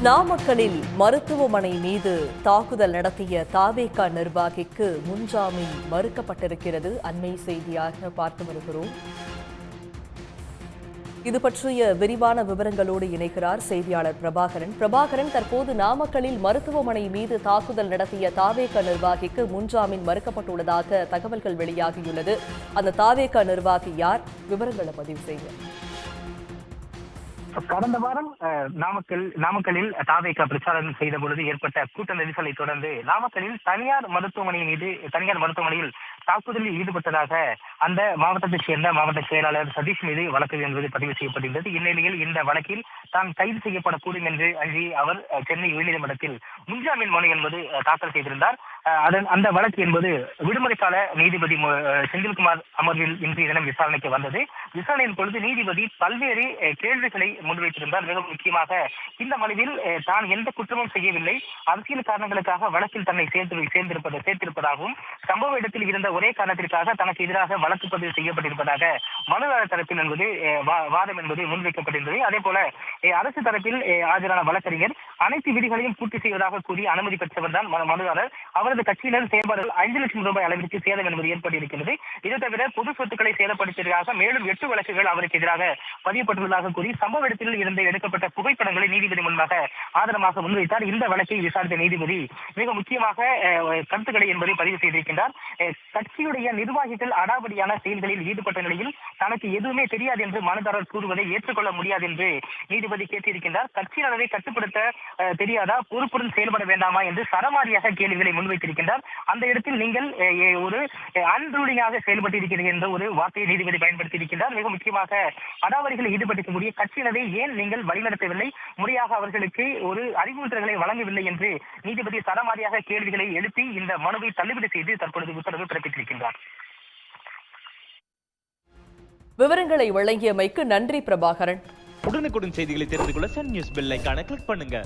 நாமக்கலில் மருத்துவமனை மீது தாக்குதல் நடத்திய தாவேகா நிர்வாகிக்கு முன்ஜாமீன் மறுக்கப்பட்டிருக்கிறது. அண்மை செய்தியாக பார்த்து வருகிறோம். இது பற்றிய விரிவான விவரங்களோடு இணைக்கிறார் செய்தியாளர் பிரபாகரன். பிரபாகரன், தற்போது நாமக்கலில் மருத்துவமனை மீது தாக்குதல் நடத்திய தாவேகா நிர்வாகிக்கு முன்ஜாமீன் மறுக்கப்பட்டுள்ளதாக தகவல்கள் வெளியாகியுள்ளது. அந்த தாவேகா நிர்வாகி யார்? விவரங்களை பதிவு செய்ய. கடந்த வாரம் நாமக்கலில் தாவேகா பிரச்சாரம் செய்த பொழுது ஏற்பட்ட கூட்ட நெரிசலை தொடர்ந்து நாமக்கலில் தனியார் மருத்துவமனையில் தாக்குதலில் ஈடுபட்டதாக அந்த மாவட்டத்தைச் சேர்ந்த மாவட்ட செயலாளர் சதீஷ் மீது வழக்கு என்பது பதிவு செய்யப்பட்டிருந்தது. இந்நிலையில் இந்த வழக்கில் தான் கைது செய்யப்படக்கூடும் என்று அஞ்சி அவர் சென்னை உயர்நீதிமன்றத்தில் முன்ஜாமீன் மனு என்பது தாக்கல் செய்திருந்தார். அந்த வழக்கு என்பது விடுமுறை கால நீதிபதி செந்தில்குமார் அமர்வில் இன்றைய தினம் விசாரணைக்கு வந்தது. விசாரணையின் பொழுது நீதிபதி பல்வேறு கேள்விகளை முன்வைத்திருந்தார். மிக முக்கியமாக இந்த மனுவில் தான் எந்த குற்றமும் செய்யவில்லை, அரசியல் காரணங்களுக்காக வழக்கில் தன்னை சேர்த்திருப்பதாகவும் சம்பவ இடத்தில் இருந்த ஒரே காரணத்திற்காக தனக்கு எதிராக வழக்கு பதிவு செய்யப்பட்டிருப்பதாக மனுதாரர் தரப்பில் என்பது வாதம் என்பது முன்வைக்கப்பட்டிருந்தது. அதே போல அரசு தரப்பில் ஆஜரான வழக்கறிஞர் அனைத்து விதிகளையும் பூர்த்தி செய்வதாக கூறி அனுமதி பெற்றவர் தான் மனுதாரர். அவரது கட்சியினர் செயல்பாடுகள் 5 லட்சம் ரூபாய் அளவிற்கு சேதம் என்பது ஏற்பட்டிருக்கிறது. இது தவிர பொது சொத்துக்களை சேதப்படுத்தியதாக மேலும் 8 வழக்குகள் அவருக்கு எதிராக பதியப்பட்டுள்ளதாக கூறி சம்பவ இடத்தில் இருந்து எடுக்கப்பட்ட புகைப்படங்களை நீதிபதி முன்பாக ஆதாரமாக முன்வைத்தார். இந்த வழக்கை விசாரித்த நீதிபதி மிக முக்கியமாக கருத்துக்களை என்பதை பதிவு செய்திருக்கின்றார். கட்சியுடைய நிர்வாகிகள் அடாவடியான செயல்களில் ஈடுபட்ட நிலையில் தனக்கு எதுவுமே தெரியாது என்று மனுதாரர் கூறுவதை ஏற்றுக்கொள்ள முடியாது என்று நீதிபதி கேட்டிருக்கின்றார். கட்சி நலனை கட்டுப்படுத்த தெரியாதா, பொறுப்புடன் செயல்பட வேண்டாமா என்று சரமாரியாக கேள்விகளை முன்வைத்திருக்கின்றார். அந்த இடத்தில் நீங்கள் ஒரு அன்ரூலிங்காக செயல்பட்டிருக்கிறீர்கள் என்ற ஒரு வார்த்தையை நீதிபதி பயன்படுத்தி இருக்கின்றார். மிக முக்கியமாக அடாவடிகளில் ஈடுபட்டிருக்கக்கூடிய கட்சியினரை ஏன் நீங்கள் வழிநடத்தவில்லை, முறையாக அவர்களுக்கு ஒரு அறிவுறுத்தல்களை வழங்கவில்லை என்று நீதிபதி சரமாரியாக கேள்விகளை எழுப்பி இந்த மனுவை தள்ளுபடி செய்து தற்பொழுது உத்தரவு பிறப்பித்திருக்கின்றார். விவரங்களை வழங்கியமைக்கு நன்றி பிரபாகரன். உடனுக்குடன் செய்திகளை தெரிந்து கொள்ள சன் நியூஸ் பெல் ஐகானை கிளிக் பண்ணுங்க.